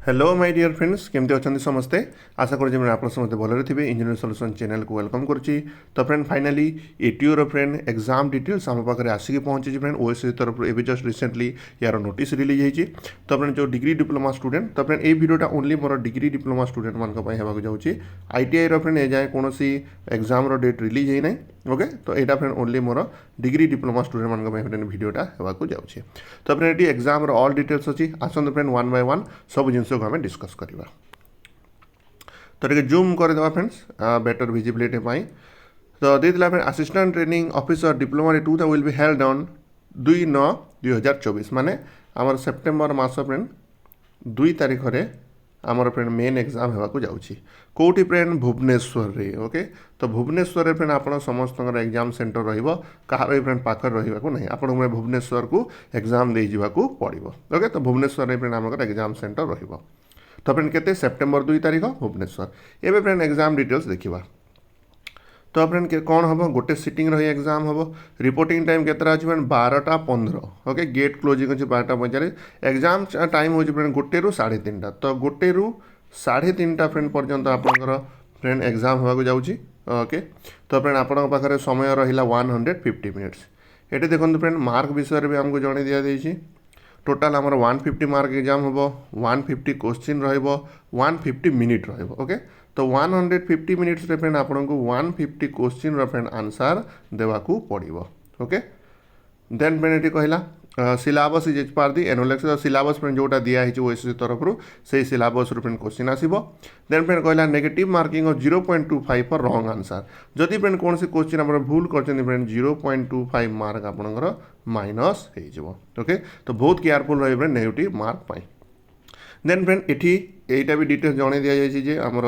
Hello my dear friends केमती अच्छा समस्ते आशा करुँ आप समस्त भलरे थे इंजीनियर सॉल्यूशन चैनल को वेलकम करुच्ची। तो friend finally ATO friend exam details आम पाखे आसिक पहुंची फ्रेंड ओएसएस तरफ एवं जस्ट रिसेंटली यार नोटिस रिलीज होती। तो फ्रेंड जो डिग्री डिप्लोमा स्टूडेंट तो फ्रेंड ये वीडियोटा ओनली मोर डिग्री डिप्लोमा स्टूडेंट मान जाऊँगी आईटीआई फ्रेंड ए जाए कौन एग्जाम डेट रिलीज होना ओके। तो यहाँ फ्रेंड ओनली मोर डिग्री डिप्लोमा स्टूडेंट मान वीडियोटा होगा जाऊँगी। तो फ्रेंड ये एग्जाम ऑल डिटेल्स अच्छी आसत फ्रेंड वन बाय वन सब जिन को आम डिस्कस करवा। तो टे जूम करदे फ्रेंड्स बेटर विजिबिलिटी पाई। तो देता friend assistant training officer diploma 2 will be held on 2/9/2024 माने आमर सेप्टेम्बर मास फ्रेंड 2 तारीख रे आमर फ्रेंड मेन एग्जाम होगा जाऊँगी कौटी फ्रेंड भुवनेश्वर रे ओके। तो भुवनेश्वर रे फ्रेंड आप समस्त एग्जाम सेंटर रहा फ्रेंड पाखर रहा नहीं आपको भुवनेश्वर को एग्जाम दे जावाक पड़ो ओके। तो भुवनेश्वर रे फ्रेंड आमर एग्जाम सेंटर रहा। तो फ्रेंड केते सेप्टेम्बर 2 तारीख भुवनेश्वर एवं फ्रेंड एग्जाम डिटेल्स देखा। तो फ्रेंड कौन हम गोटे सिटिंग रही एग्जाम हम रिपोर्टिंग टाइम केतरा अच्छी फ्रेंड 12:15 ओके। गेट क्लोजिंग अच्छी 12:45 एग्जाम टाइम हो फ्रेंड 1 ରୁ 3:30। तो 1 ରୁ 3:30 फ्रेंड पर्यंत आपंकर फ्रेंड एग्जाम होगा जाऊँगी ओके। तो फ्रेंड आपण पाखे समय रहा 150 मिनिट्स। ये देखो फ्रेंड मार्क विषय भी आमको जन दी टोटाल आमर 150 मार्क एग्जाम हम 150 क्वेश्चन रो 150 मिनिट ओके। तो 150 मिनिट्स फ्रेंड आपको 150 क्वेश्चन फ्रेंड आंसर देवाक पड़ो ओके। देन फ्रेंड ये कहला syllabus is as per the annual syllabus friend जोटा दिखाई ओएसएस तरफ से सिलेबस फ्रेंड क्वेश्चन आसो। देन फ्रेंड कहला negative marking of 0.25 for wrong answer जदि फ्रेंड कौन से क्वेश्चन आप भूल कर फ्रेंड 0.25 मार्क आपंकर माइनस हो ओके। तो बहुत केयरफुल रही फ्रेंड नेगेटिव मार्क पाई। देन फ्रेंड एटी एटा भी डिटेल्स जन दि जाए आमर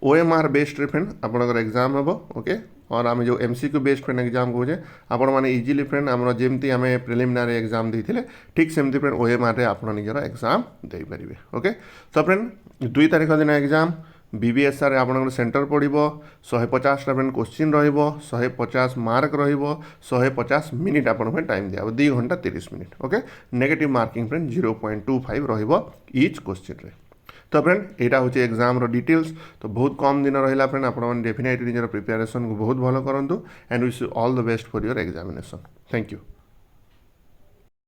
ओएमआर बेस्ड फ्रेंड आपंकर एग्जाम हम ओके। और आम जो एमसीक्यू बेस्ड फ्रेंड एग्जाम कहे आपण मैंने इजिली फ्रेंड आम जमी आम प्रिलिमिनारी एग्जाम देते ठीक सेमती फ्रेंड ओएमआर रे आप निजर एग्जाम दे पारे ओके। तो फ्रेंड 2 तारीख दिन एग्जाम बीबीएसआर आप सेंटर पड़ो 150 फ्रेंड क्वेश्चन रो 150 मार्क रो 150 मिनिट आप टाइम दिया 2 घंटा 30 minute okay. Negative marking friend 0.25 रच क्वेश्चन रे। तो फ्रेंड यहाँ हूँ एग्जाम डिटेल्स। तो बहुत कम दिन रहा फ्रेंड आप डेफिनेटली निजर प्रिपेरेसन को बहुत भल करूँ and wish you all the best for your examination. Thank you.